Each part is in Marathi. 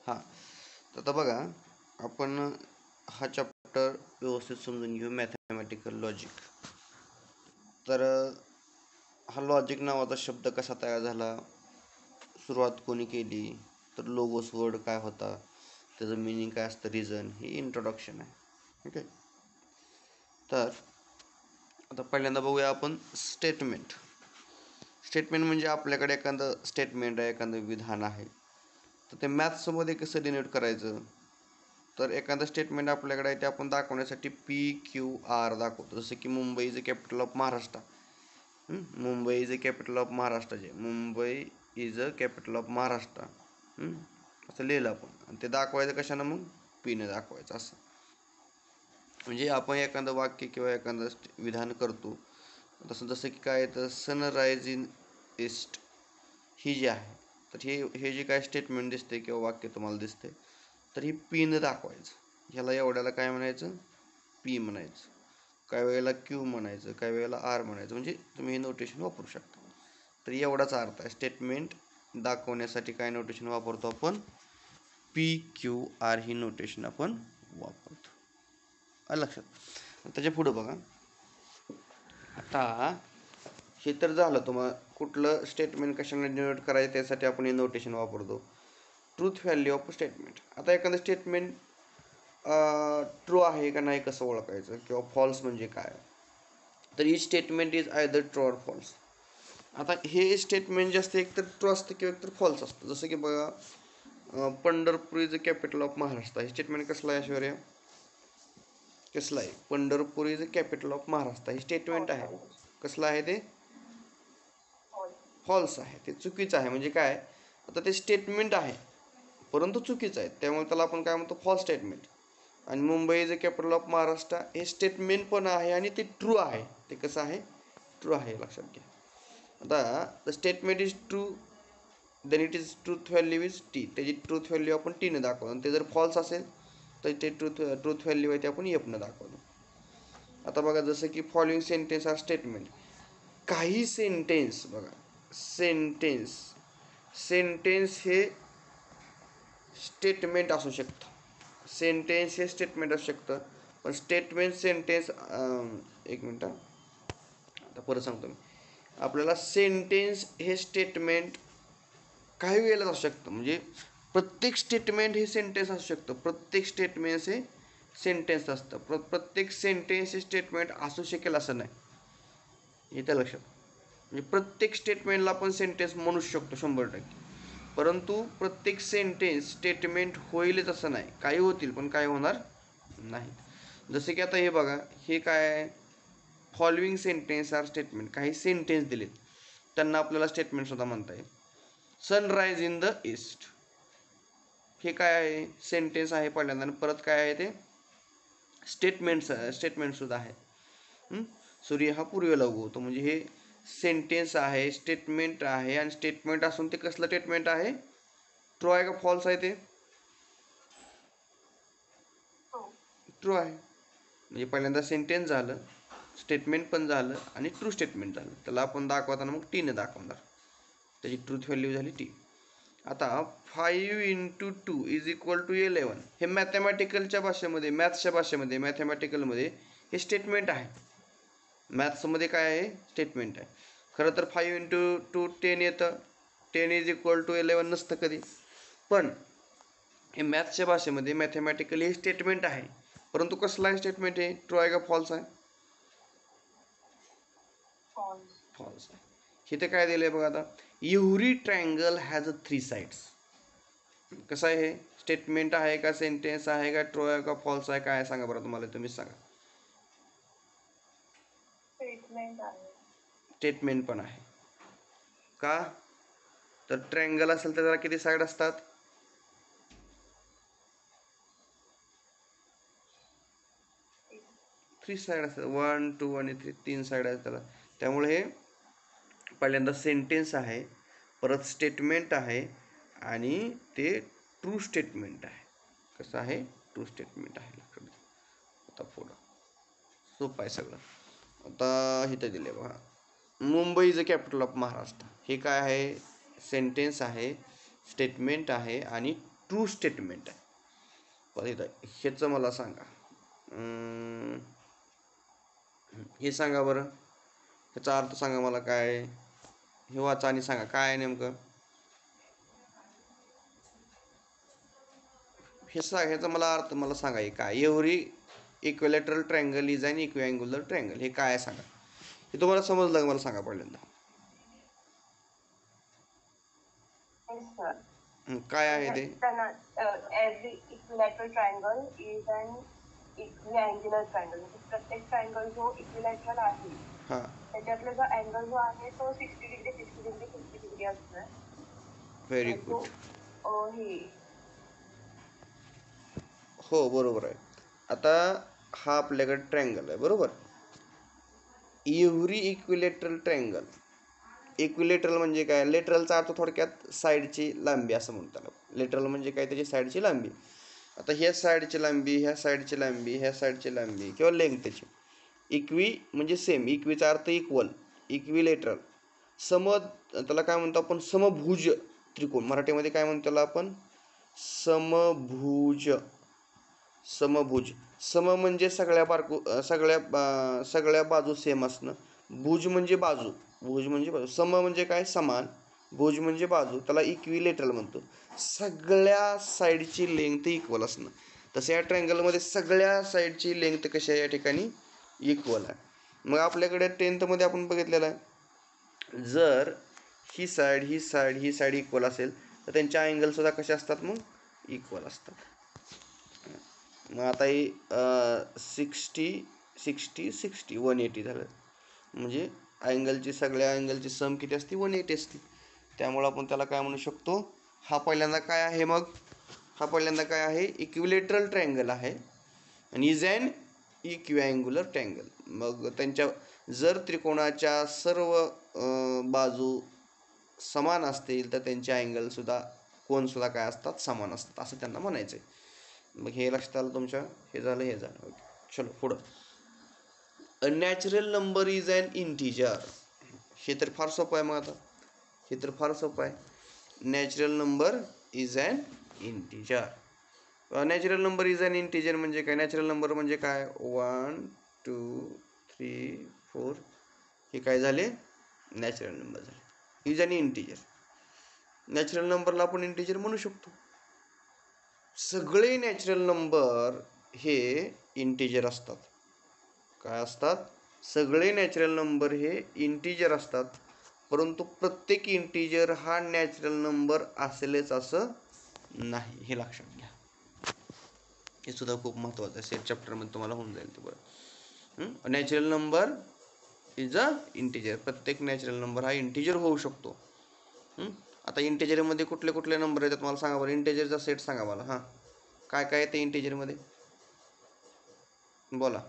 हां, तर आता बघा आपण हा चॅप्टर व्यवस्थित समजून घेऊ, मॅथमॅटिकल लॉजिक. तर हा लॉजिक नावाचा शब्द कसा तयार झाला, सुरुवात कोणी केली, तर लोगोस वर्ड काय होता, त्याचं मिनिंग काय असतं, रिझन, हे इंट्रोडक्शन आहे. ओके, तर आता पहिल्यांदा बघूया आपण स्टेटमेंट. स्टेटमेंट म्हणजे आपल्याकडे एखादं स्टेटमेंट आहे, एखादं विधान आहे, तर ते मॅथ्समध्ये कसं डिनोट करायचं. तर एखादं स्टेटमेंट आपल्याकडे आहे ते आपण दाखवण्यासाठी PQR दाखवतो. जसं की Mumbai is a capital of Maharashtra. Mumbai is a capital of Maharashtra, जे Mumbai is a capital of Maharashtra असं लिहिलं आपण, आणि ते दाखवायचं कशानं, मग पीनं दाखवायचं. असं म्हणजे आपण एखादं वाक्य किंवा एखादं विधान करतो. जसं की काय, तर सनराईज इन ईस्ट ही जी आहे, तर हे जे काय स्टेटमेंट दिसते किंवा वाक्य तुम्हाला दिसते, तर ही पीनं दाखवायचं. ह्याला एवढ्याला काय म्हणायचं, पी म्हणायचं. काही वेळेला क्यू म्हणायचं, काही वेळेला आर म्हणायचं. म्हणजे तुम्ही हे नोटेशन वापरू शकता. तर एवढाच अर्थ आहे. स्टेटमेंट दाखवण्यासाठी काय नोटेशन वापरतो आपण, PQR ही नोटेशन आपण वापरतो. लक्षात. त्याच्या पुढं बघा, आता हे तर झालं, तुम्हाला कुठलं स्टेटमेंट कशाने डिनोट करायचं त्यासाठी आपण हे नोटेशन वापरतो. Truth value of statement. आता एखादं स्टेटमेंट ट्रू आहे का नाही कसं ओळखायचं, किंवा फॉल्स म्हणजे काय, तर ही statement is either true or false. आता हे स्टेटमेंट जे असतं एकतर ट्रू असतं किंवा एकतर फॉल्स असतं. जसं की बघा, Pandharpur is a capital of Maharashtra. हे स्टेटमेंट कसलं आहे ऐश्वर्या, कसलं आहे, Pandharpur is a capital of Maharashtra हे स्टेटमेंट आहे. कसलं आहे ते, फॉल्स आहे. ते चुकीचं आहे. म्हणजे काय, आता ते स्टेटमेंट आहे परंतु चुकीचं आहे, त्यामुळे त्याला आपण काय म्हणतो, फॉल्स स्टेटमेंट. आणि Mumbai is a capital of Maharashtra हे स्टेटमेंट पण आहे आणि ते ट्रू आहे. ते कसं आहे, ट्रू आहे, लक्षात घ्या. आता the statement is true, then it is truth value is T. त्याची ट्रूथ व्हॅल्यू आपण टीनं दाखवतो, आणि ते जर फॉल्स असेल तर ते ट्रूथ व्हॅल्यू आहे ते आपण एफनं दाखवतो. आता बघा, जसं की फॉलोइंग सेंटेन्स आर स्टेटमेंट. काही सेंटेन्स बघा, सेंटेन्स हे स्टेटमेंट असू शकतं. सेंटेन्स हे स्टेटमेंट असू शकतं, पण स्टेटमेंट सेंटेन्स, एक मिनटं आता परत सांगतो मी. आपल्याला सेंटेन्स हे स्टेटमेंट काही वेळेला असू शकतं. म्हणजे प्रत्येक स्टेटमेंट हे सेंटेन्स असू शकतं, प्रत्येक स्टेटमेंट हे सेंटेन्स असतं. प्रत्येक सेंटेन्स हे स्टेटमेंट असू शकेल असं नाही, इथं लक्षात. म्हणजे प्रत्येक स्टेटमेंटला आपण सेंटेन्स म्हणू शकतो 100%, परंतु प्रत्येक सेंटेन्स स्टेटमेंट होईलच असं नाही. काही होतील पण काही होणार नाही. जसे की आता हे बघा, हे काय आहे, फॉलोइंग सेंटेन्स आर स्टेटमेंट. काही सेंटेन्स दिलेत, त्यांना आपल्याला स्टेटमेंटसुद्धा म्हणता येईल. सनराईज इन द ईस्ट हे काय आहे, सेंटेन्स आहे पहिल्यांदा, आणि परत काय आहे ते स्टेटमेंटसुद्धा आहे. सूर्य हा पूर्वेला उगवतो, म्हणजे हे सेंटेन्स आहे, स्टेटमेंट आहे. आणि स्टेटमेंट असून ते कसलं स्टेटमेंट आहे, ट्रू आहे का फॉल्स आहे, ते ट्रू आहे. म्हणजे पहिल्यांदा सेंटेन्स झालं, स्टेटमेंट पण झालं, आणि ट्रू स्टेटमेंट झालं. त्याला आपण दाखवताना मग टीने दाखवणार, त्याची ट्रूथ व्हॅल्यू झाली टी. आता 5 × 2 इज इक्वल टू 11 हे मॅथमॅटिकलच्या भाषेमध्ये, मॅथ्सच्या भाषेमध्ये, मॅथमॅटिकलमध्ये हे स्टेटमेंट आहे. मॅथ्समध्ये काय आहे, स्टेटमेंट आहे. खरं तर 5 × 2 10 येतं, 10 इज इक्वल टू 11 नसतं कधी. पण हे मॅथ्सच्या भाषेमध्ये मॅथमॅटिकली हे स्टेटमेंट आहे, परंतु कसलं आहे स्टेटमेंट, आहे ट्रू आहे का फॉल्स आहे, फॉल्स आहे. इथे काय दिलं आहे बघा, आता एव्हरी ट्रायंगल हॅज 3 साइड्स. कसं आहे, हे स्टेटमेंट आहे का, सेंटेन्स आहे का, ट्रू आहे का फॉल्स आहे, काय सांगा बरं, तुम्हाला तुम्हीच सांगा. स्टेटमेंट पण आहे का, तर ट्रायंगल असेल तर त्याला किती साईड असतात, 3 साईड असतात. 1 2 आणि 3 साईड आहेत त्याला. त्यामुळे हे पहिल्यांदा सेंटेन्स आहे, परत स्टेटमेंट आहे, आणि ते ट्रू स्टेटमेंट आहे. कसं आहे, ट्रू स्टेटमेंट आहे. आता पुढं सोपं आहे सगळं. आता इथं दिले बघा, Mumbai is a capital of Maharashtra. हे काय आहे, सेंटेन्स आहे, स्टेटमेंट आहे, आणि ट्रू स्टेटमेंट आहे. ह्याचं मला सांगा, हे सांगा बरं, ह्याचा अर्थ सांगा मला काय आहे. हे वाचा आणि सांगा काय आहे नेमकं. ह्याचा मला अर्थ मला सांगा हे काय. Every equilateral triangle is an equiangular triangle. हे काय आहे सांगा. हे तुम्हाला समजलं का मला सांगा पहिल्यांदा. काय आहे ते. Every equilateral triangle is an equiangular triangle. प्रत्येक ट्रायंगल जो इक्विलॅटरल आहे त्याच्यातला जो अँगल जो आहे तो 60 डिग्री 60 डिग्री 50 डिग्री असतो. Very good. हो बरोबर आहे. आता हा आपल्याकडे ट्रायंगल आहे बरोबर. Every equilateral triangle. इक्विलॅटरल म्हणजे काय. लेटरलचा अर्थ थोडक्यात साईडची लांबी असं म्हणतात. लेटरल म्हणजे काय, त्याची साईडची लांबी. आता ह्या साईडची लांबी, ह्या साईडची लांबी, ह्या साईडची लांबी किंवा लेंथ त्याची. इक्वी म्हणजे सेम. इक्वीचा अर्थ इक्वल. इक्विलेटरल त्याला काय म्हणतो आपण, समभुज त्रिकोण. मराठीमध्ये काय म्हणतो त्याला आपण, समभुज. समभुज. सम म्हणजे सगळ्या बाजू सेम असणं. भुज म्हणजे बाजू. भुज म्हणजे बाजू. सम म्हणजे काय, समान. भुज म्हणजे बाजू. त्याला इक्विलेटरल म्हणतो. सगळ्या साईडची लेंथ इक्वल असणं. तसं या ट्रायंगलमध्ये सगळ्या साईडची लेंथ कशी आहे या ठिकाणी, इक्वल आहे. मग आपल्याकडे 10th मध्ये आपण बघितलेलं आहे, जर ही साईड इक्वल असेल तर त्यांच्या अँगल सुद्धा कसे असतात, मग इक्वल असतात. मग आता ही 60 180 झालं. म्हणजे सगळ्या अँगलची सम किती असते, 180 असते. त्यामुळं आपण त्याला काय म्हणू शकतो, हा पहिल्यांदा काय आहे, इक्विलॅटरल ट्रायंगल आहे आणि इज अन इक्विअँग्युलर ट्रायंगल. मग त्यांच्या जर त्रिकोणाच्या सर्व बाजू समान असतील तर त्यांचे अँगलसुद्धा कोनसुद्धा काय असतात, समान असतात असं त्यांना म्हणायचं आहे. मग हे लक्षात आलं तुमच्या. हे झालं. ओके, चलो पुढं. A natural number is an integer. हे तर फार सोपं आहे. मग आता हे तर फार सोपं आहे. Natural number is an integer. Natural number is an integer म्हणजे काय. नॅचरल नंबर म्हणजे काय, 1 2 3 4 हे काय झाले, नॅचरल नंबर झाले. Is an integer. नॅचरल नंबरला आपण इंटिजर म्हणू शकतो. सगळे नॅचरल नंबर हे इंटिजर असतात. काय असतात, सगळे नॅचरल नंबर हे इंटिजर असतात. परंतु प्रत्येक इंटिजर हा नॅचरल नंबर असेलच असं नाही. हे लक्षात घ्या. हे सुद्धा खूप महत्त्वाचं आहे. सेट चॅप्टरमध्ये तुम्हाला होऊन जाईल ते बरं. Natural number is a integer. प्रत्येक नॅचरल नंबर हा इंटिजर होऊ शकतो. आता इंटिजरमध्ये कुठले कुठले नंबर येतात मला सांगा बरं. इंटिजरचा सेट सांगा मला. हां, काय काय येते इंटिजरमध्ये, बोला.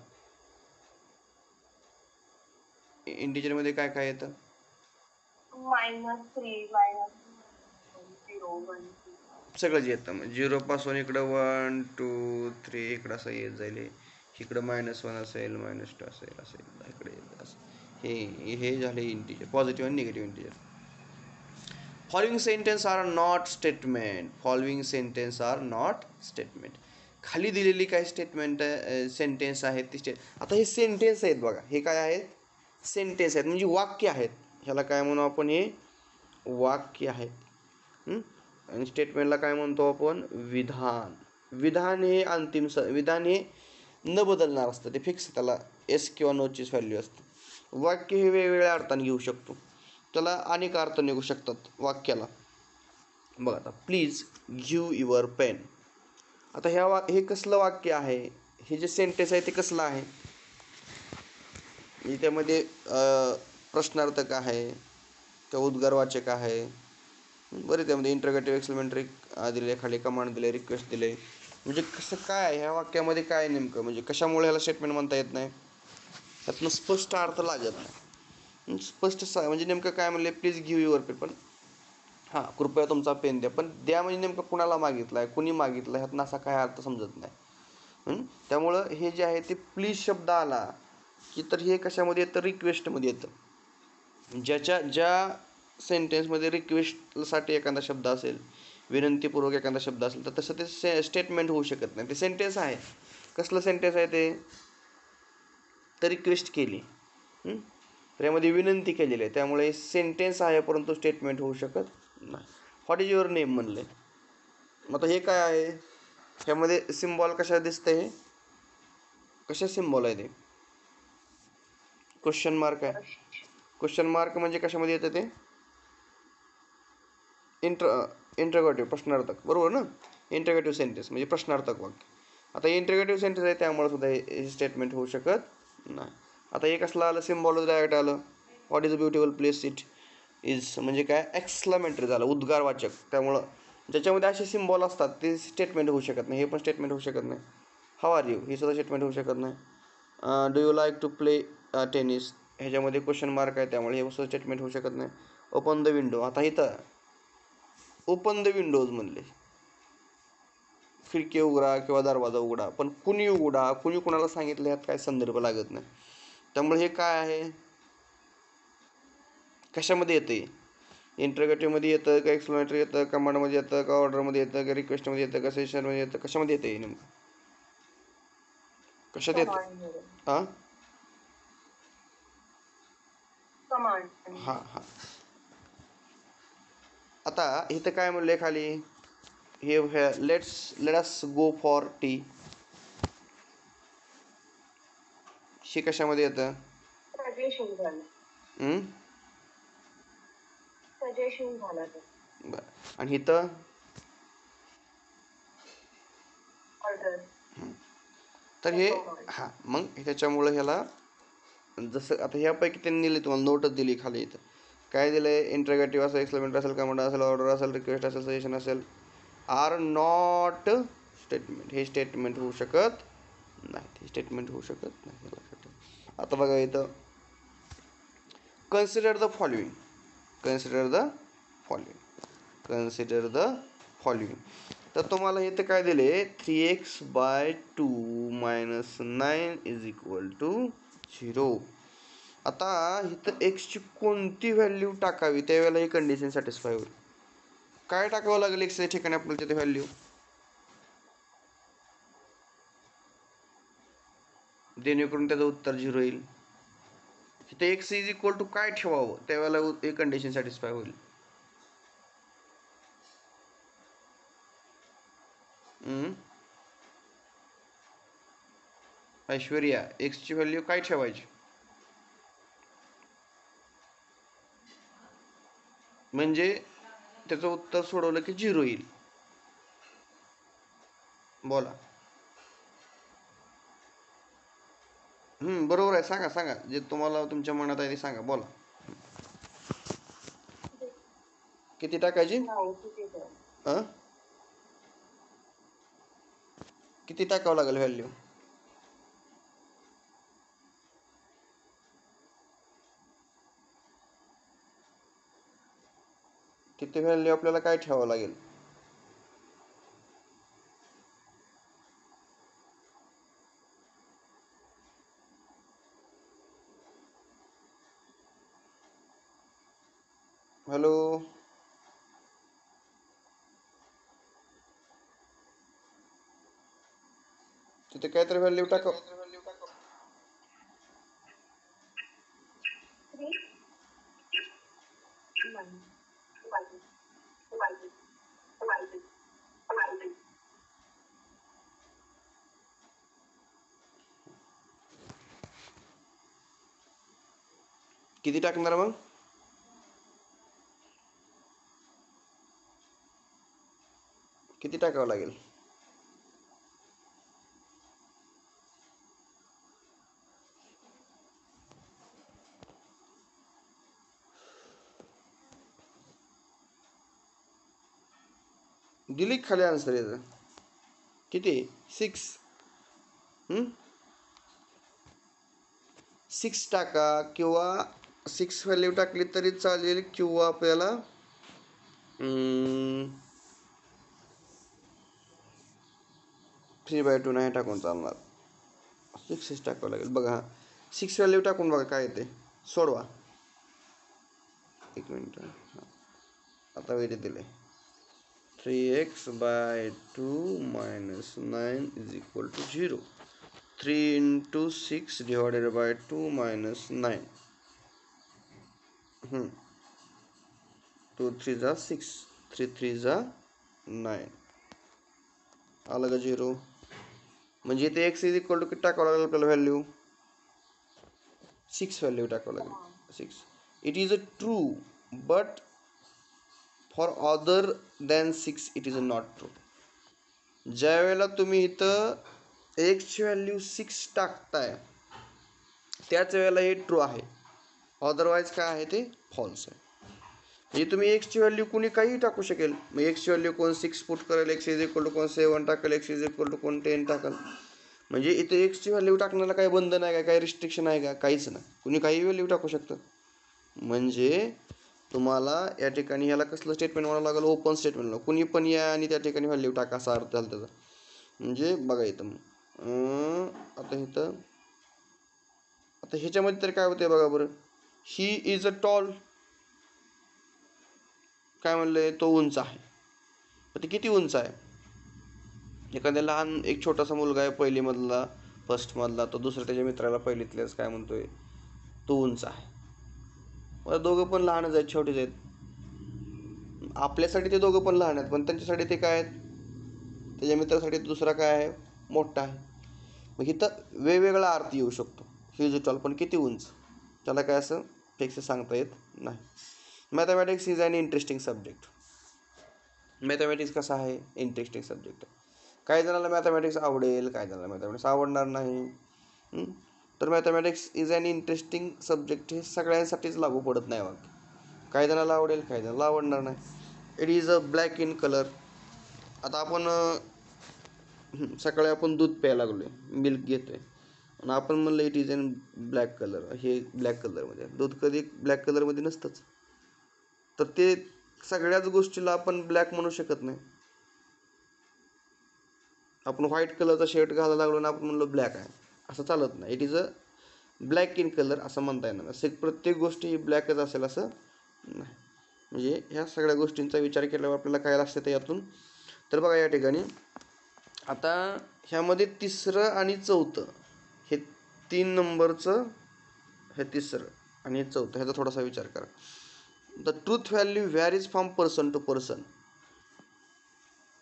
इंटिजरमध्ये काय काय येतं. -3 -0 1 सगळंच येतं. मग 0 पासून इकडं 1 2 3 इकडं असं येत जाईल. इकडं -1 असेल, -2 असेल इकडे असं. हे झाले इंटिजर, पॉझिटिव्ह आणि negative integer. Following sentence are not statement. खाली दिलेली काही सेंटेन्स आहेत ती आता हे सेंटेन्स आहेत बघा. हे काय आहेत, सेंटेन्स आहेत म्हणजे वाक्य आहेत. ह्याला काय म्हणू आपण, हे वाक्य आहेत. आणि स्टेटमेंटला काय म्हणतो आपण, विधान. विधान हे न बदलणार असतं. ते फिक्स, त्याला एस किंवा नोचीच व्हॅल्यू असते. वाक्य हे वेगवेगळ्या अर्थाने घेऊ शकतो. त्याला अनेक अर्थ निघू शकतात वाक्याला. बघा आता, प्लीज गिव्ह युअर पेन. आता हे कसलं वाक्य आहे, हे जे सेंटेन्स आहे ते कसलं आहे. त्यामध्ये प्रश्नार्थक आहे किंवा उद्गारवाचक आहे. बरे त्यामध्ये इंटरोगेटिव्ह, एक्सक्लेमेटरी दिले, खाली कमांड दिले, रिक्वेस्ट दिले. म्हणजे कसं काय आहे ह्या वाक्यामध्ये, काय नेमकं म्हणजे कशामुळे ह्याला स्टेटमेंट म्हणता येत नाही. त्यातनं स्पष्ट अर्थ लागत नाही. स्पष्ट म्हणजे नेमकं काय म्हणले, प्लीज गिव्ह युअर पेन. पण हां, कृपया तुमचा पेन द्या. पण द्या म्हणजे नेमकं कुणाला मागितलं आहे, कुणी मागितलं, ह्यातनं असा काय अर्थ समजत नाही. त्यामुळं हे जे आहे ते प्लीज शब्द आला की तर हे कशामध्ये येतं, रिक्वेस्टमध्ये येतं. ज्या सेंटेन्समध्ये रिक्वेस्टसाठी एखादा शब्द असेल विनंतीपूर्वक एखादा शब्द असेल तर तसं ते स्टेटमेंट होऊ शकत नाही. ते सेंटेन्स आहे. कसलं सेंटेन्स आहे ते? तर रिक्वेस्ट केली, तर यामध्ये विनंती केलेली आहे, त्यामुळे सेंटेन्स आहे परंतु स्टेटमेंट होऊ शकत नाही. व्हॉट इज युअर नेम म्हणले. मग आता हे काय आहे? ह्यामध्ये सिम्बॉल कशा दिसतंय? कशा सिम्बॉल आहे ते? क्वेश्चन मार्क आहे. क्वेश्चन मार्क म्हणजे कशामध्ये येतं ते? इंटरोगेटिव्ह, प्रश्नार्थक, बरोबर ना? इंटरोगेटिव्ह सेंटेन्स म्हणजे प्रश्नार्थक वाक्य. आता इंटरोगेटिव्ह सेंटेन्स आहे त्यामुळे सुद्धा हे स्टेटमेंट होऊ शकत नाही. आता हे कसलं आलं? सिम्बॉल डायरेक्ट आलं. What is a beautiful place it is म्हणजे काय? एक्सक्लामेटरी झालं, उद्गारवाचक. त्यामुळं ज्याच्यामध्ये असे सिम्बॉल असतात ते स्टेटमेंट होऊ शकत नाही. हे पण स्टेटमेंट होऊ शकत नाही. हाऊ आर यू हे सुद्धा स्टेटमेंट होऊ शकत नाही. Do you like to play tennis ह्याच्यामध्ये क्वेश्चन मार्क आहे त्यामुळे हे सुद्धा स्टेटमेंट होऊ शकत नाही. ओपन द विंडो, आता इथं ओपन द विंडोज म्हणले, खिडकी उघडा किंवा दरवाजा उघडा, पण कुणी उघडा, कुणी कुणाला सांगितलं ह्यात काय संदर्भ लागत नाही. त्यामुळे हे काय आहे? कशामध्ये येते? इंटरोगेटिव्हमध्ये येतं का एक्सप्लेनेटरी येतं, कमांडमध्ये येतं का ऑर्डरमध्ये येतं का रिक्वेस्टमध्ये येतं का सेशनमध्ये येतं, कशामध्ये येतं हे नेमकं? कशात येतं? हां हां हां. आता इथं काय म्हणलंय खाली? हे let us go for T. हे कशामध्ये येतं? बरं. आणि इथं तर हे मग त्याच्यामुळं ह्याला जसं आता ह्यापैकी त्यांनी दिली, तुम्हाला नोटच दिली खाली. इथं काय दिलंय? इंटरोगेटिव्ह असेल, एक्सक्लेमेटरी असेल, कमांड असेल, ऑर्डर असेल, रिक्वेस्ट असेल, सजेशन असेल, आर नॉट स्टेटमेंट. हे स्टेटमेंट होऊ शकत नाही. हे स्टेटमेंट होऊ शकत नाही. आता बघा इथं कन्सिडर द फॉलोइंग. तर तुम्हाला इथं काय दिले? 3x/2 - 9 = 0. आता इथं एक्सची कोणती व्हॅल्यू टाकावी त्यावेळेला ही कंडिशन सॅटिस्फाय होईल. काय टाकावं लागेल एक्सच्या ठिकाणी आपल्याला तिथे व्हॅल्यू? जेणेकरून त्याचं उत्तर 0 येईल. इथे एक्स = काय ठेवावं त्यावेळेला हे कंडिशन सॅटिस्फाय होईल. ऐश्वर्या, एक्सची व्हॅल्यू काय ठेवायची म्हणजे त्याचं उत्तर सोडवलं की 0 येईल? बोला. बरोबर आहे. सांगा जे तुम्हाला तुमच्या मनात आहे ते सांगा. बोला. किती टाकायची? किती टाकावं लागेल व्हॅल्यू? किती व्हॅल्यू आपल्याला काय ठेवावं लागेल? हॅलो, तिथे काहीतरी व्हॅल्यू टाका. किती टाकणार मग? किती टाकावं लागेल? दिली खाली आन्सर याचं. किती? 6. 6 टाका किंवा 6 व्हॅल्यू टाकली तरी चालेल किंवा आपल्याला 3/2 नाही टाकून चालणार. 6 टाकावं लागेल. बघा 6 व्हॅल्यू टाकून बघा काय येते. सोडवा. 1 मिनिट. आता वेळ दिले 3x/2 minus 9 is equal to 0. 3 into 6 divided by 2 minus 9. 2 3 जा 6, 3 3 जा 9. आलं का 0? म्हणजे इथे x इज इक्वल टू किती टाकावं लागेल आपल्याला व्हॅल्यू? 6 व्हॅल्यू टाकावं लागेल. 6. It is a true but for other than 6 it is a not true. ज्या वेळेला तुम्ही इथं x ची व्हॅल्यू 6 टाकताय त्याच वेळेला हे ट्रू आहे, अदरवाईज काय आहे ते फॉल्स आहे. म्हणजे तुम्ही x ची व्हॅल्यू कुणी काही टाकू शकेल. मग x ची व्हॅल्यू कोण 6 पुट करेल, x इज इक्वल टू कोण 7 टाकेल, x इज इक्वल टू कोण 10 टाकेल. म्हणजे इथे x ची व्हॅल्यू टाकण्याला काही बंधन आहे का, काही रिस्ट्रिक्शन आहे का? काहीच नाही, कुणी काही व्हॅल्यू टाकू शकतं. म्हणजे तुम्हाला या ठिकाणी ह्याला कसलं स्टेटमेंट म्हणावं लागेल? Open statement. कुणी पण या आणि त्या ठिकाणी व्हॅल्यू टाका असा अर्थ झाला त्याचा. म्हणजे बघा इथं आता ह्याच्यामध्ये तर काय होते बघा बरं. ही इज अ टॉल, काय म्हणलंय? तो उंच आहे. ते किती उंच आहे? एखाद्या लहान एक छोटासा मुलगा आहे पहिली मधला, फर्स्ट मधला, तो दुसऱ्या त्याच्या मित्राला पहिलीतल्याच काय म्हणतोय? तो उंच आहे. मला दोघं पण लहानच आहेत, छोटेच आहेत. आपल्यासाठी ते दोघं पण लहान आहेत, पण त्यांच्यासाठी ते काय आहेत? त्याच्या मित्रासाठी दुसरा काय आहे? मोठा आहे. मग इथं वेगवेगळा अर्थ येऊ शकतो. ही जो टॉल पण किती उंच, त्याला काय असं फिक्स सांगता येत नाही. Mathematics is an interesting subject. Mathematics कसा आहे? Interesting subject. काही जणांना मॅथमॅटिक्स आवडेल, काही जणांना मॅथमॅटिक्स आवडणार नाही. तर mathematics is an interesting subject हे सगळ्यांसाठीच लागू पडत नाही वाक्य. काही जणांना आवडेल, काही जणांना आवडणार नाही. It is a black in colour. आता आपण सकाळी आपण दूध प्यायला लागलोय, मिल्क घेतोय आणि आपण म्हणलं it is in black colour, हे ब्लॅक कलरमध्ये. दूध कधी ब्लॅक कलरमध्ये नसतंच. तर ते सगळ्याच गोष्टीला आपण ब्लॅक म्हणू शकत नाही. आपण व्हाईट कलरचा शर्ट घालायला लागलो आणि आपण म्हणलो ब्लॅक आहे, असं चालत नाही. It is a black in colour असं म्हणता येणार. प्रत्येक गोष्ट ही ब्लॅकच असेल असं नाही. म्हणजे ह्या सगळ्या गोष्टींचा विचार केल्यावर आपल्याला काय लक्षात आहे यातून? तर बघा या ठिकाणी आता ह्यामध्ये तिसरं आणि चौथं हे 3 नंबरचं, हे तिसरं आणि हे चौथं, ह्याचा थोडासा विचार करा. The truth value varies from person to person.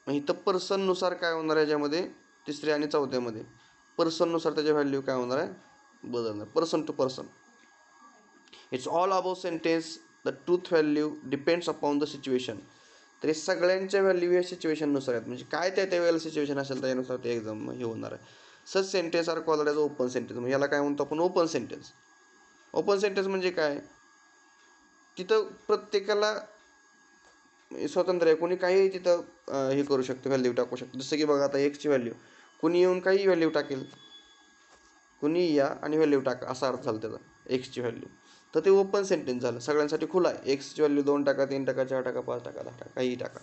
मग इथं पर्सननुसार काय होणार आहे? याच्यामध्ये तिसऱ्या आणि चौथ्यामध्ये पर्सननुसार त्याची व्हॅल्यू काय होणार आहे? बदलणार. Person to person. It's all about sentence. The truth value depends upon the situation. तर हे सगळ्यांच्या व्हॅल्यू या सिच्युएशननुसार आहेत. म्हणजे काय त्या वेळेला सिच्युएशन असेल त्यानुसार ते एक्झाम हे होणार आहे. Such sentence are called as open sentence. म्हणजे याला काय म्हणतो आपण? Open sentence. ओपन सेंटेन्स म्हणजे काय? तिथं प्रत्येकाला स्वतंत्र आहे, कोणी काही तिथं हे करू शकतं, व्हॅल्यू टाकू शकतं. जसं की बघा आता एक्सची व्हॅल्यू कुणी येऊन काही व्हॅल्यू टाकेल, कुणी या आणि व्हॅल्यू टाका असा अर्थ झाला त्याचा एक्सची व्हॅल्यू. तर ते ओपन सेंटेन्स झालं, सगळ्यांसाठी खुलं आहे. एक्सची व्हॅल्यू 2 टाका, 3 टाका, 4 टाका, 5 टाका, 10 टाका, काही टाका.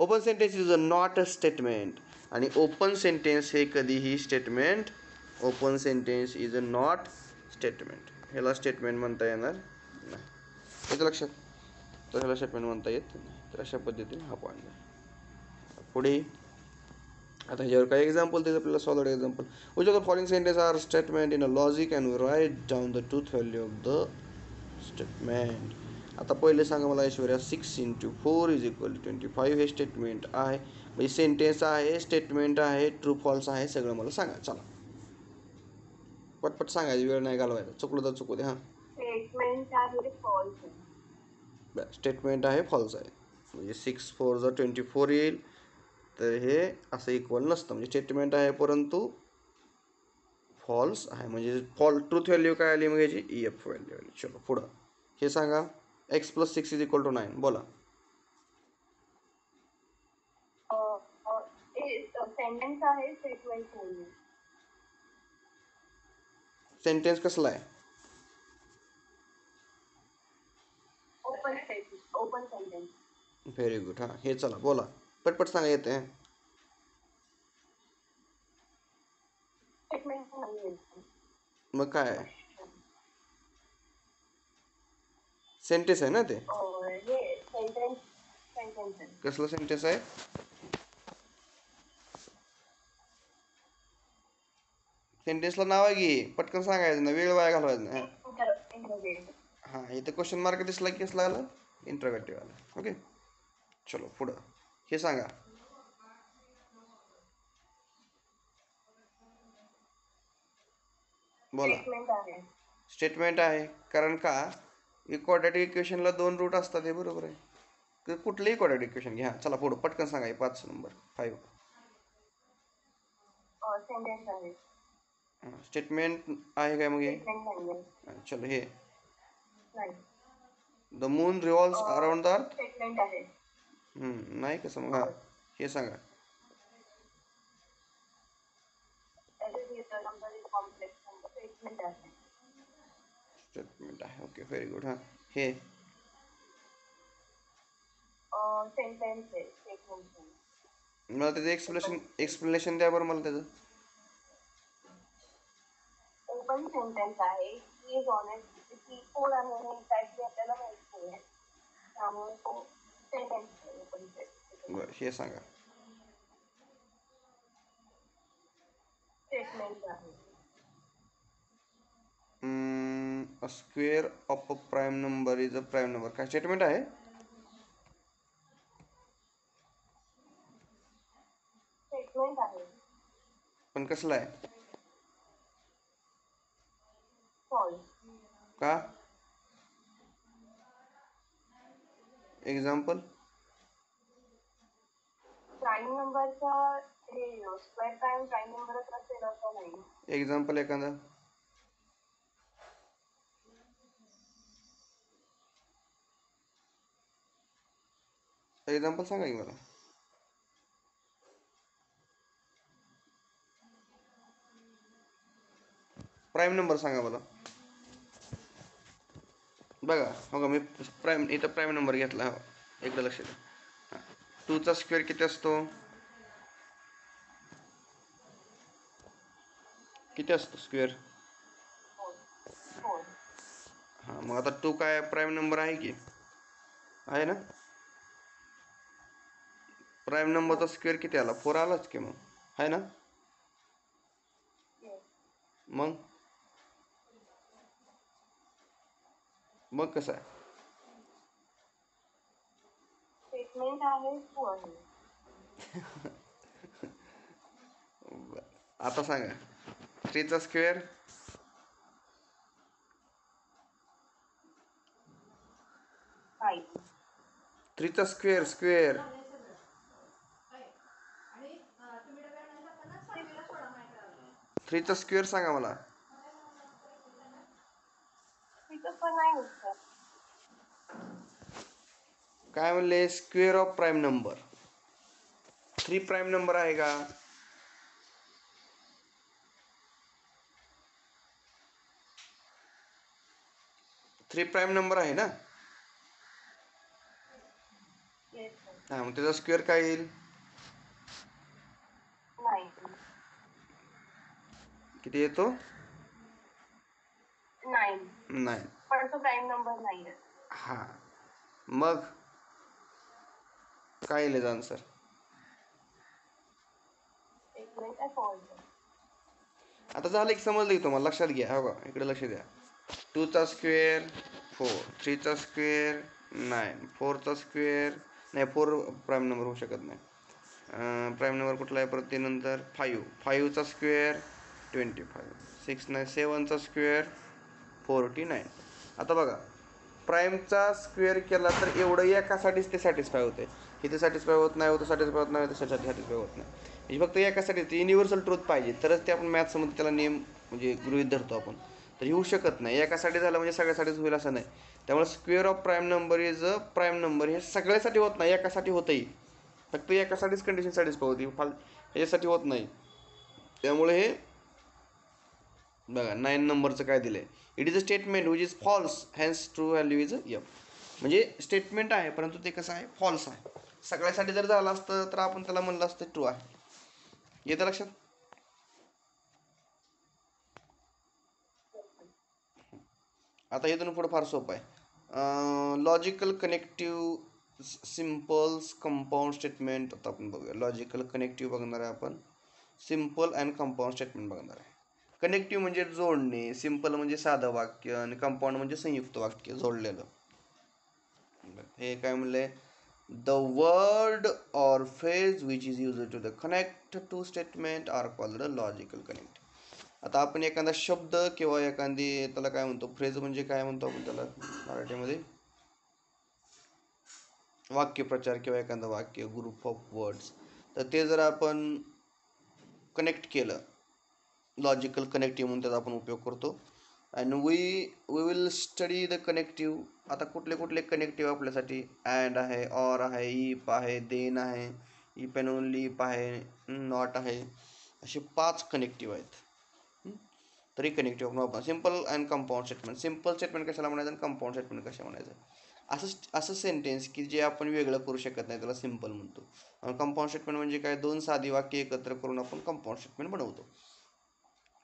Open sentence is a not a statement. आणि ओपन सेंटेन्स हे कधीही statement, open sentence is a not statement. ह्याला स्टेटमेंट म्हणता येणार नाही. येतं लक्षात? तर ह्याला स्टेटमेंट म्हणता येत नाही. तर अशा पद्धतीने हा पॉईंट आहे. पुढे आता ह्याच्यावर काही एक्झाम्पल देत आपल्याला. Solid example. Which of the following sentence are statement in a logic and we write down the truth value of the statement. आता पहिले सांगा मला ऐश्वर्या, 6 × 4 = 25 हे स्टेटमेंट आहे. म्हणजे सेंटेन्स आहे, स्टेटमेंट आहे, ट्रू फॉल्स आहे, सगळं मला सांगा. चला पटपट सांगायची, वेळ नाही घालवायचा. चुकलं तर चुकू दे. हां, स्टेटमेंट आहे फॉल्स आहे. स्टेटमेंट आहे फॉल्स आहे. म्हणजे 6 × 4 = 24 येईल. तर हे असं इक्वल नसतं. म्हणजे स्टेटमेंट आहे परंतु फॉल्स आहे. म्हणजे ट्रूथ व्हॅल्यू काय आली मग याची? EF व्हॅल्यू आली. चलो पुढं हे सांगा. x + 6 = 9. बोला. सेंटेन्स आहे, स्टेटमेंट नाही. सेंटेन्स कसला आहे? Open sentence. Very good. हां, हे चला बोला, पटपट सांगा येते. स्टेटमेंट नाही. मग काय सेंटेन्स आहे ना ते? हे सेंटेन्स सेंटेन्स आहे. कसलं सेंटेन्स आहे? सेंटेन्सला नाव आहे की पटकन सांगायचं ना, वेळ वाया घालवायचं नाही. हां, इथं क्वेश्चन मार्क दिसला की कसं लागलं? इंटरोगेटिव्ह आलं. ओके, चलो पुढं. हे सांगा. बोला. स्टेटमेंट आहे. कारण का क्वाड्रॅटिक इक्वेशनला 2 रूट असतात, हे बरोबर आहे. तर कुठलंही क्वाड्रॅटिक इक्वेशन घ्या. चला पुढं पटकन सांगा. 5 नंबर 5. सेंटेन्स आहे. स्टेटमेंट आहे काय मग हे? चलो हे the moon revolves around the earth. Statement आहे. नाही कसं मग? हां, हे सांगा. स्टेटमेंट आहे. Okay, very good. हां, हे सेंटेन्स आहे. स्टेटमेंट. मला त्याचं एक्सप्लेनेशन द्या बरं मला त्याचं. ओपन सेंटेन्स आहे. ही इज ऑनेस्ट, की कोण आहे हे एक्झॅक्टली आपल्याला माहिती आहे, त्यामुळे तो सेंटेन्स आहे. Open sentence. बरं, हे सांगा. स्टेटमेंट आहे. A square of a prime number is a prime number. काय स्टेटमेंट आहे? स्टेटमेंट आहे. पण कसलं आहे? फॉल्स. का? एक्झाम्पल? प्राईम नंबरचा हे स्क्वेअर प्राईम नंबरच असेल असं नाही. एक्झाम्पल एखादा? एक्झाम्पल सांगा की मला. प्राईम नंबर सांगा मला. बघा हो का, मी इथं प्राईम नंबर घेतला. हो, एकदा लक्ष द्या. हां, 2चा स्क्वेअर किती असतो? किती असतो स्क्वेअर? हां, मग आता 2 काय प्राईम नंबर आहे की? आहे ना? प्राईम नंबरचा स्क्वेअर किती आला? 4 आलाच की मग, आहे ना? मग कसं आहे? स्टेटमेंट आहे. आता सांगा. 3चा स्क्वेअर? 3चा स्क्वेअर. 3चा स्क्वेअर सांगा मला. काय म्हणले? Square of prime number. 3 prime number आहे का? थ्री प्राईम नंबर आहे ना? हा, मग त्याचा स्क्वेअर काय येईल? किती येतो? 9. पण तो प्राईम नंबर नाही आहे. हा, मग काय येईल आन्सर? आता झालं की समजलं की तुम्हाला. लक्षात घ्या. हो का, इकडे लक्ष द्या. 2चा स्क्वेअर 4, 3चा स्क्वेअर 9, 4चा स्क्वेअर नाही, 4 प्राईम नंबर होऊ शकत नाही. प्राईम नंबर कुठला आहे परत ते नंतर? 5चा स्क्वेअर 25, 6 नाही, 7चा स्क्वेअर 49. आता बघा, प्राईमचा स्क्वेअर केला तर एवढं एकासाठीच ते सॅटिस्फाय होते. इथे सॅटिस्फाय होत नाही, होतं सॅटिस्फाय होत नाही, त्याच्यासाठी सॅटिस्फाय होत नाही. म्हणजे फक्त एकासाठी ते युनिव्हर्सल ट्रूथ पाहिजे तरच ते आपण मॅथ्समध्ये त्याला नेम म्हणजे गृहीत धरतो आपण. तर येऊ शकत नाही. एकासाठी झालं म्हणजे सगळ्यासाठीच होईल असं नाही. त्यामुळे square of prime number is a prime number. हे सगळ्यासाठी होत नाही, एकासाठी होतंही. फक्त एकासाठीच कंडिशन सॅटिस्फाय होती, ह्याच्यासाठी होत नाही. त्यामुळे हे बघा 9 नंबरचं काय दिलं आहे? It is a statement which is false, hence true value is F. म्हणजे स्टेटमेंट आहे परंतु ते कसं आहे? फॉल्स आहे. सगळ्यासाठी जर झालं असतं तर आपण त्याला म्हणलं असतं ट्रू आहे. येतं लक्षात? आता इथून पुढं फार सोपं आहे. Logical connective simple compound statement आता आपण बघूया. लॉजिकल कनेक्टिव्ह बघणार आहे आपण, सिम्पल अँड कंपाऊंड स्टेटमेंट बघणार आहे. कनेक्टिव्ह म्हणजे जोडणे, सिम्पल म्हणजे साधं वाक्य आणि कंपाऊंड म्हणजे संयुक्त वाक्य जोडलेलं. हे काय म्हणले, the word or phrase which is used to the connect two statement are called logical connect. आता आपण एखादा शब्द किंवा एखादी त्याला काय म्हणतो, फ्रेज म्हणजे काय म्हणतो आपण त्याला मराठीमध्ये, वाक्यप्रचार किंवा एखादं वाक्य, ग्रुप ऑफ वर्ड्स, तर ते जर आपण कनेक्ट केलं, लॉजिकल कनेक्टिव्ह म्हणून त्याचा आपण उपयोग करतो. And we will study the connective. आता कुठले कुठले कनेक्टिव्ह आपल्यासाठी, अँड आहे, ऑर आहे, इफ आहे, देन आहे, इफ अँड ओनली, इफ आहे, नॉट आहे, असे 5 कनेक्टिव्ह आहेत. तरी कनेक्टिव्ह आपण simple and compound statement. Simple statement कशाला म्हणायचं आणि कंपाऊंड स्टेटमेंट कशा म्हणायचं, असं सेंटेन्स की जे आपण वेगळं करू शकत नाही त्याला सिम्पल म्हणतो. कंपाऊंड स्टेटमेंट म्हणजे काय, 2 साधी वाक्य एकत्र करून आपण कंपाऊंड स्टेटमेंट बनवतो.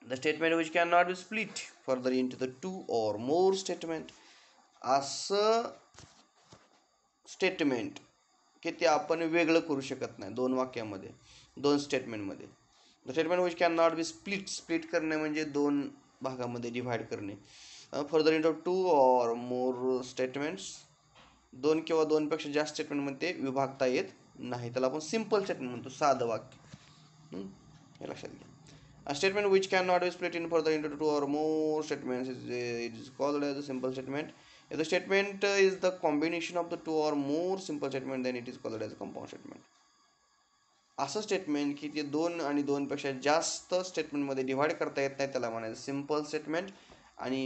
The statement which can not be split further into the 2 or more statement. असं स्टेटमेंट की ते आपण वेगळं करू शकत नाही 2 वाक्यामध्ये, 2 स्टेटमेंटमध्ये. The statement which can not be split करणे म्हणजे 2 भागामध्ये डिव्हाइड करणे. Further into 2 or more statements, 2 किंवा 2 पेक्षा जास्त स्टेटमेंटमध्ये विभागता येत नाही, त्याला आपण सिम्पल स्टेटमेंट म्हणतो, साधं वाक्य. हे लक्षात घ्या. A statement which cannot be split in further into 2 or more statements it is called as a simple statement. If the statement is the combination of the 2 or more simple statement, then it is called as a compound statement. असं स्टेटमेंट की ते 2 आणि 2 पेक्षा जास्त स्टेटमेंटमध्ये डिव्हाइड करता येत नाही त्याला म्हणायचं सिम्पल स्टेटमेंट. आणि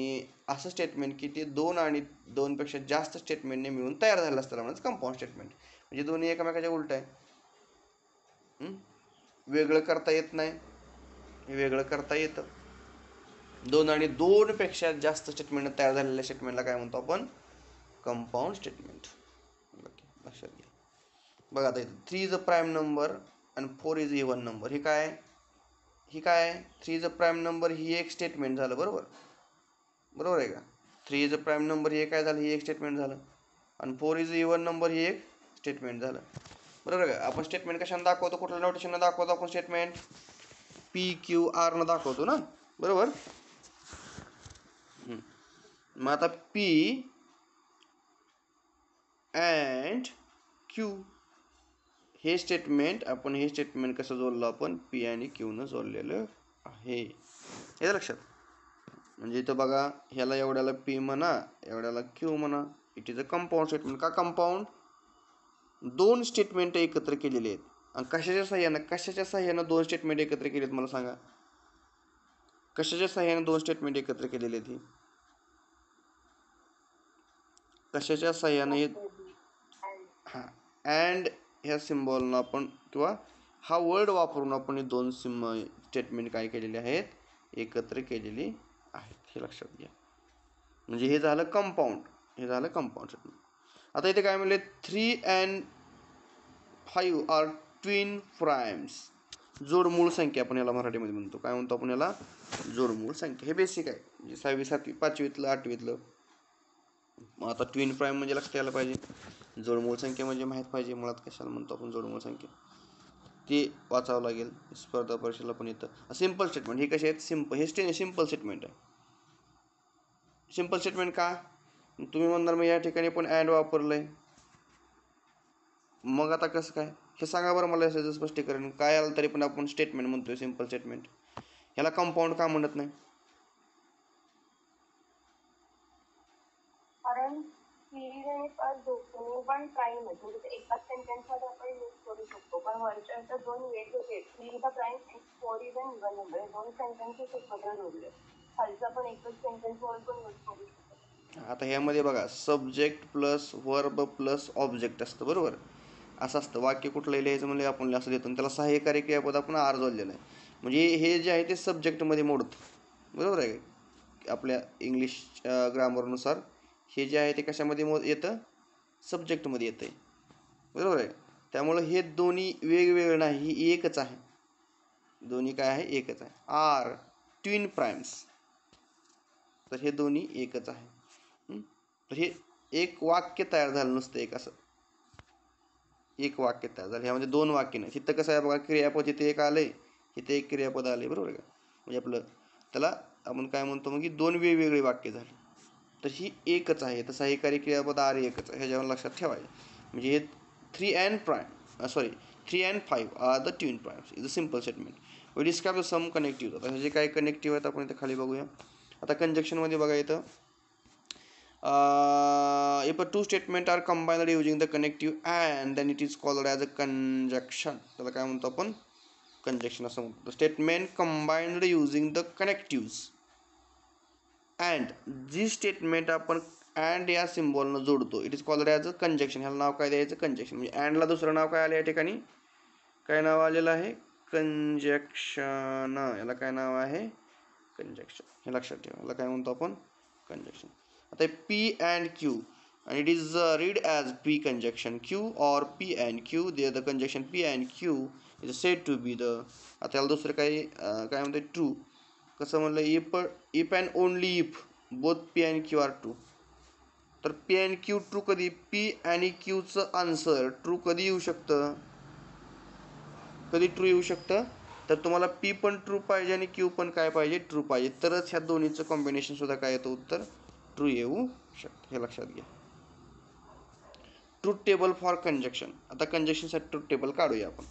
असं स्टेटमेंट की ते 2 आणि 2 पेक्षा जास्त स्टेटमेंटने मिळून तयार झालं असतं त्याला म्हणायचं कंपाऊंड स्टेटमेंट. म्हणजे दोन्ही एकमेकाच्या उलट आहे, वेगळं करता येत नाही, हे वेगळं करता येतं. 2 आणि 2 पेक्षा जास्त स्टेटमेंट तयार झालेल्या स्टेटमेंटला काय म्हणतो आपण, कंपाऊंड स्टेटमेंट. लक्षात घ्या. बघा आता इथं 3 इज अ प्राईम नंबर आणि 4 इज इव्हन नंबर. हे काय आहे 3 इज अ प्राईम नंबर, ही एक स्टेटमेंट झालं, बरोबर आहे का. 3 इज अ प्राईम नंबर हे काय झालं, ही एक स्टेटमेंट झालं. आणि 4 इज इव्हन नंबर ही एक स्टेटमेंट झालं, बरोबर आहे का. आपण स्टेटमेंट कशाने दाखवतो, कुठल्या नोटेशनने दाखवतो आपण स्टेटमेंट, PQR न दाखवतो ना, बरोबर. मग आता P अँड Q हे स्टेटमेंट, आपण हे स्टेटमेंट कसं जोडलं, आपण P आणि Q न जोडलेलं आहे, हे लक्षात. म्हणजे इथं बघा, ह्याला एवढ्याला P म्हणा, एवढ्याला Q म्हणा, it is a compound statement. का कंपाऊंड, 2 स्टेटमेंट एकत्र केलेले आहेत. आणि कशाच्या साह्यानं 2 स्टेटमेंट एकत्र केलेत मला सांगा, कशाच्या साह्याने 2 स्टेटमेंट एकत्र केलेले आहेत, कशाच्या साह्याने. हां, अँड ह्या सिम्बॉलनं आपण किंवा हा वर्ड वापरून आपण हे 2 स्टेटमेंट काय केलेले आहेत, एकत्र केलेली आहेत, हे लक्षात घ्या. म्हणजे हे झालं कंपाऊंड, स्टेटमेंट. आता इथे काय म्हणले, 3 and 5 आर ट्विन प्राइम्स. जोडमूळ संख्या आपण याला मराठीमध्ये म्हणतो, काय म्हणतो आपण याला, जोडमूळ संख्या. हे बेसिक आहे, म्हणजे 6वी 7वी 5वीतलं 8वीतलं. मग आता ट्विन प्राईम म्हणजे लक्षात यायला पाहिजे, जोडमूळ संख्या म्हणजे माहीत पाहिजे मुळात कशाला म्हणतो आपण जोडमूळ संख्या, ते वाचावं लागेल, स्पर्धा परीक्षेला पण येतं. सिम्पल स्टेटमेंट हे कसे आहेत, हे सिम्पल स्टेटमेंट आहे. सिम्पल स्टेटमेंट का, तुम्ही म्हणणार मग या ठिकाणी पण अँड वापरलंय, मग आता कसं काय हे सांगा बरं मला, याचं स्पष्टीकरण काय आलं तरी पण आपण स्टेटमेंट म्हणतोय सिम्पल स्टेटमेंट, ह्याला कंपाऊंड का म्हणत नाही. कारण दोन्ही पण प्राईम आहेत, म्हणजे एकाच सेंटेन्समध्ये आपण यूज करू शकतो, पण वरच्या 2 वेगवेगळे 3 इज अ प्राईम आणि 4 इज अन इव्हन नंबर, हे 2 सेंटेन्सेस एकत्र जोडले, खालचा पण एकच सेंटेन्सवर पण यूज करू शकतो. आता ह्यामध्ये बघा, subject plus verb plus object असतं, बरोबर. असं असतं वाक्य कुठलंही लिहायचं म्हणजे आपण असं देतो, त्याला सहाय्यकारी क्रियापद आपण आर जोडलेलं आहे. म्हणजे हे जे आहे ते सब्जेक्टमध्ये मोडतं, बरोबर आहे. आपल्या इंग्लिश ग्रामरनुसार हे जे आहे ते कशामध्ये येतं, सब्जेक्टमध्ये येतं, बरोबर आहे. त्यामुळं हे दोन्ही वेगवेगळं नाही, ही एकच आहे, दोन्ही काय आहे, एकच आहे. आर ट्विन प्राइम्स, तर हे दोन्ही एकच आहे. तर हे एक वाक्य तयार झालं नुसतं एक असं, एक वाक्य तयार झालं. ह्यामध्ये 2 वाक्य नाही. तिथं कसं आहे बघा, क्रियापद इथे एक आलंय, इथे एक क्रियापद आले, बरोबर का. म्हणजे आपलं त्याला आपण काय म्हणतो मग की 2 वेगवेगळे वाक्य झाले. तर ही एकच आहे. तर सहाय्यकारी क्रियापद आर एकच आहे, ह्याच्यावर लक्षात ठेवायचं. म्हणजे हे 3 and 5 are the twin primes is a simple statement. We describe the some connective. आता हे जे काही कनेक्टिव्ह आहेत आपण इथे खाली बघूया. आता कंजक्शनमध्ये बघा इथं if a two statement are combined using the connective and then it is called as a conjunction. त्याला काय म्हणतो आपण, कंजक्शन असं म्हणतो. Statement combined using the connectives and जी स्टेटमेंट आपण अँड या सिम्बॉलनं जोडतो it is called as a conjunction. ह्याला नाव काय द्यायचं, कंजक्शन. म्हणजे अँडला दुसरं नाव काय आलं या ठिकाणी, काय नाव आलेलं आहे, कंजक्शन. याला काय नाव आहे, कंजक्शन. हे लक्षात ठेवा, याला काय म्हणतो आपण, कंजक्शन. आता P and Q and it is read as P conjunction Q or P and Q. There the conjunction P and Q is said to be the. आता याला दुसरं काय काय म्हणते, ट्रू. कसं म्हणलं, if and only if both P and Q are true. तर P and Q ट्रू कधी, P आणि Qचं आन्सर ट्रू कधी येऊ शकतं, कधी ट्रू येऊ शकतं, तर तुम्हाला P पण ट्रू पाहिजे आणि Q पण काय पाहिजे, ट्रू पाहिजे. तरच ह्या दोन्हीचं कॉम्बिनेशन सुद्धा काय येतं, उत्तर ट्रू येऊ शकतं. हे लक्षात घ्या. Truth table for conjunction. आता कंजक्शनसाठी ट्रूथ टेबल काढूया आपण.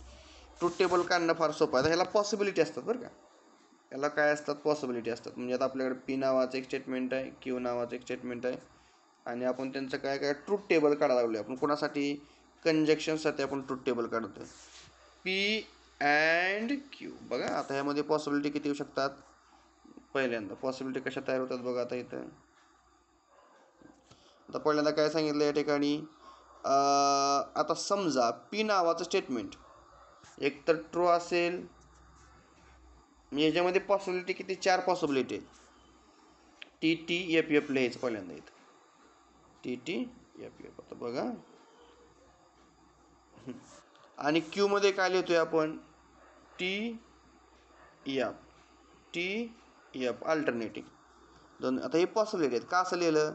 ट्रूथ टेबल काढणं फार सोपं आहे. ह्याला पॉसिबिलिटी असतात बरं का, याला काय असतात, पॉसिबिलिटी असतात. म्हणजे आता आपल्याकडे पी नावाचं एक स्टेटमेंट आहे, क्यू नावाचं एक स्टेटमेंट आहे, आणि आपण त्यांचं काय काय ट्रूथ टेबल काढायला लागलो. आपण कोणासाठी, कंजक्शनसाठी आपण ट्रूथ टेबल काढतोय, पी अँड क्यू. बघा आता ह्यामध्ये पॉसिबिलिटी किती येऊ शकतात. पहिल्यांदा पॉसिबिलिटी कशा तयार होतात बघा. आता इथं आता पहिल्यांदा काय सांगितलं या ठिकाणी, आता समजा पी नावाचं स्टेटमेंट एकतर ट्रू असेल, याच्यामध्ये पॉसिबिलिटी किती, 4 पॉसिबिलिटी आहेत. टी टी एफ एफ लिहायचं पहिल्यांदा इथं, टी टी एफ एफ. आता बघा, आणि क्यू मध्ये काय लिहितोय आपण, टी एफ अल्टरनेटिव्ह दोन. आता हे पॉसिबिलिटी आहेत. का असं लिहिलं,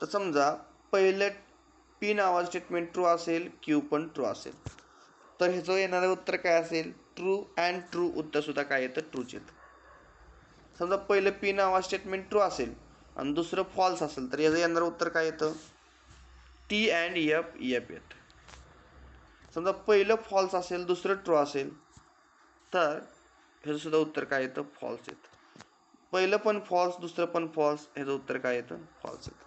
तर समजा पहिलं पी नावाचं स्टेटमेंट ट्रू असेल, क्यू पण ट्रू असेल, तर ह्याचं येणारं उत्तर काय असेल, ट्रू अँड ट्रू. उत्तर सुद्धा काय येतं, ट्रूच येतं. समजा पहिलं पी नावाचं स्टेटमेंट ट्रू असेल आणि दुसरं फॉल्स असेल, तर याचं येणारं उत्तर काय येतं, टी अँड एफ येतं. समजा पहिलं फॉल्स असेल, दुसरं ट्रू असेल, तर ह्याचं सुद्धा उत्तर काय येतं, फॉल्स येतं. पहिलं पण फॉल्स, दुसरं पण फॉल्स, ह्याचं उत्तर काय येतं, फॉल्स येतं.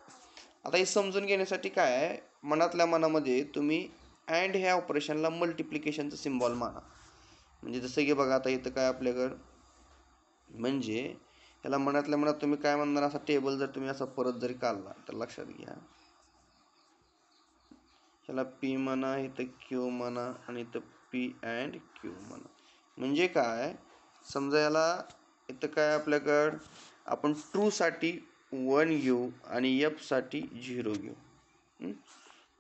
आता हे समजून घेण्यासाठी काय आहे, मनातल्या मनामध्ये तुम्ही अँड ह्या ऑपरेशनला मल्टिप्लिकेशनचं सिम्बॉल माना. म्हणजे जसं की बघा आता इथं काय आपल्याकडं, म्हणजे ह्याला मनातल्या मनात तुम्ही काय म्हणणार, असा टेबल जर तुम्ही असा परत जरी काढला तर लक्षात घ्या, ह्याला पी म्हणा, इथं क्यू म्हणा, आणि इथं पी अँड क्यू म्हणा. म्हणजे काय, समजा याला इथं काय आपल्याकडं आपण ट्रूसाठी 1 घेऊ आणि एफ साठी 0 घेऊ.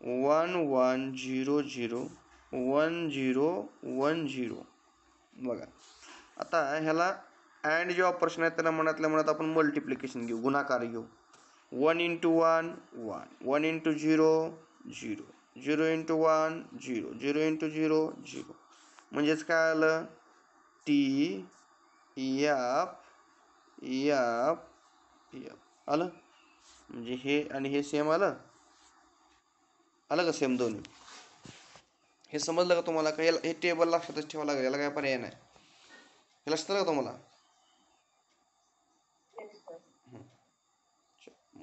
1 1 0 0 1 0 1 0. बघा आता ह्याला अँड जे ऑपरेशन आहे त्याला मनातल्या मनात आपण मल्टिप्लिकेशन घेऊ, गुणाकार घेऊ. 1 × 1 1, 1 × 0 0, 0 × 1 0, 0 × 0 0. म्हणजेच काय आलं, टी एफ एफ एफ आलं. म्हणजे हे आणि हे सेम आलं का, सेम दोन्ही. हे समजलं का तुम्हाला, का हे टेबल लक्षातच ठेवावं लागेल, याला काय पर्याय नाही. हे लक्षात आलं का तुम्हाला.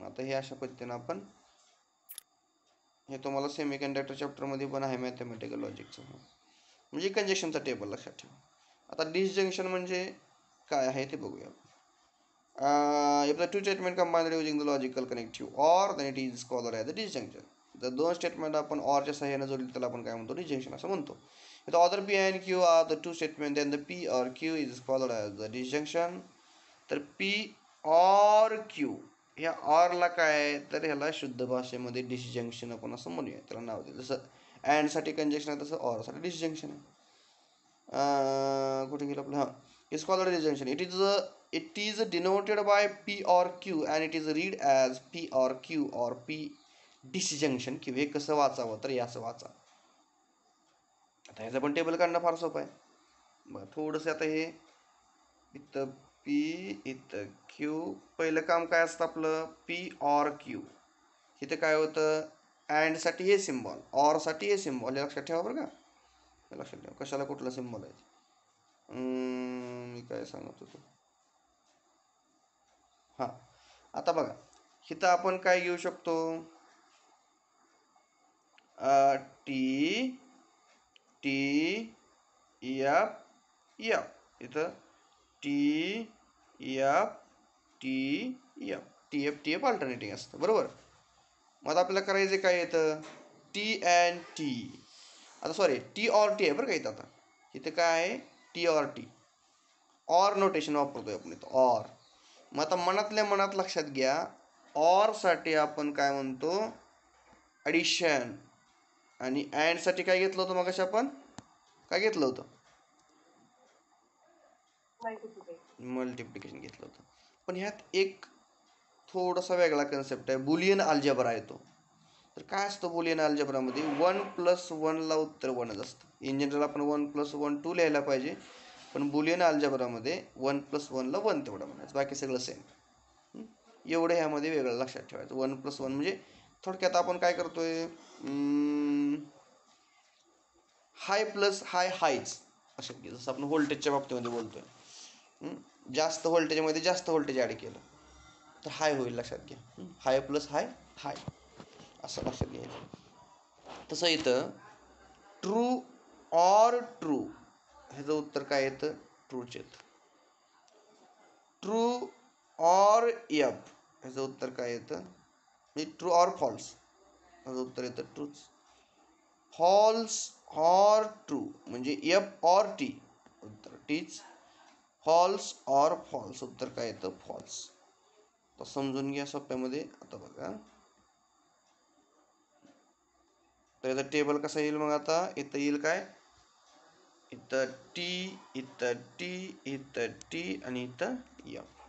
आता हे अशा पद्धतीनं आपण, हे तुम्हाला सेमीकंडक्टर चॅप्टरमध्ये पण आहे मॅथमॅटिकल लॉजिकचं, म्हणजे कंजक्शनचा टेबल लक्षात ठेवा. आता डिसजंक्शन म्हणजे काय आहे ते बघूया. if the two statement combined using the logical connective or then it is called as the disjunction. जर दोन स्टेटमेंट आपण ऑरच्या सहाय्याने जोडली त्याला आपण काय म्हणतो, डिसजंक्शन असं म्हणतो. If the other P and Q are the two statement then the P or Q is called as the disjunction. तर P or Q ह्या ऑरला काय आहे, तर ह्याला शुद्ध भाषेमध्ये डिसजंक्शन आपण असं म्हणूया, त्याला नाव दिलं. जसं अँड साठी कंजक्शन आहे तसं ऑर साठी डिसजंक्शन आहे. कुठे गेलं आपलं, is called disjunction. It is denoted by P or Q and it is read as P or Q or P disjunction. Q हे कसं वाचावं, तर असं वाचा. आता ह्याचं पण टेबल काढणं फार सोपं आहे. बरं थोडंसं आता हे इथं पी इथं क्यू, पहिलं काम काय असतं आपलं, पी ऑर क्यू. इथं काय होतं, अँडसाठी हे सिम्बॉल, ऑरसाठी हे सिम्बॉल, हे लक्षात ठेवा बरं का, हे लक्षात ठेवा कशाला कुठला सिम्बॉल आहे. मी काय सांगत होतो, हां आता बघा इथं आपण काय घेऊ शकतो, टी टी एफ एफ, इथं T F T F T F T F alternating असतं बरोबर. मग आता आपल्याला करायचं काय येतं, टी अँड टी, आता सॉरी टी ऑर टी आहे बरं का इथं, आता इथं काय आहे T or T, or notation वापरतोय आपण इथं ऑर. मग आता मनातल्या मनात लक्षात घ्या, ऑरसाठी आपण काय म्हणतो ॲडिशन, आणि अँडसाठी काय घेतलं होतं मग आपण काय घेतलं होतं, मल्टिप्लिकेशन घेतलं होतं. पण ह्यात एक थोडासा वेगळा कन्सेप्ट आहे, बुलियन अल्जेब्रा आहे तो. तर काय असतं बुलियन अल्जेब्रामध्ये, 1+1ला उत्तर 1च असतं. इन जनरल आपण 1+1 2 लिहायला पाहिजे, पण बुलियन अल्जेब्रामध्ये 1+1ला 1 तेवढं म्हणायचं, बाकी सगळं सेम. एवढं ह्यामध्ये वेगळं लक्षात ठेवायचं. 1+1 म्हणजे थोडक्यात आपण काय करतोय, हाय प्लस हाय हायच असं की, जसं आपण व्होल्टेजच्या बाबतीमध्ये बोलतोय, जास्त व्होल्टेजमध्ये जास्त व्होल्टेज ॲड केलं तर हाय होईल, लक्षात घ्या. हाय प्लस हाय हाय असं लक्षात घ्यायचं. तसं इथं ट्रू ऑर ट्रू, ह्याचं उत्तर काय येतं, ट्रूच येतं. ट्रू ऑर एफ, ह्याचं उत्तर काय येतं, म्हणजे ट्रू ऑर फॉल्स, ह्याचं उत्तर येतं ट्रूच. फॉल्स ऑर ट्रू म्हणजे एफ ऑर टी, उत्तर टीच. फॉल्स ऑर फॉल्स, उत्तर काय येतं फॉल्स. तर समजून घ्या सोप्यामध्ये. आता बघा तर याचा टेबल कसा येईल, मग आता इथं येईल काय, इथं टी इथं टी इथं टी आणि इथं एफ.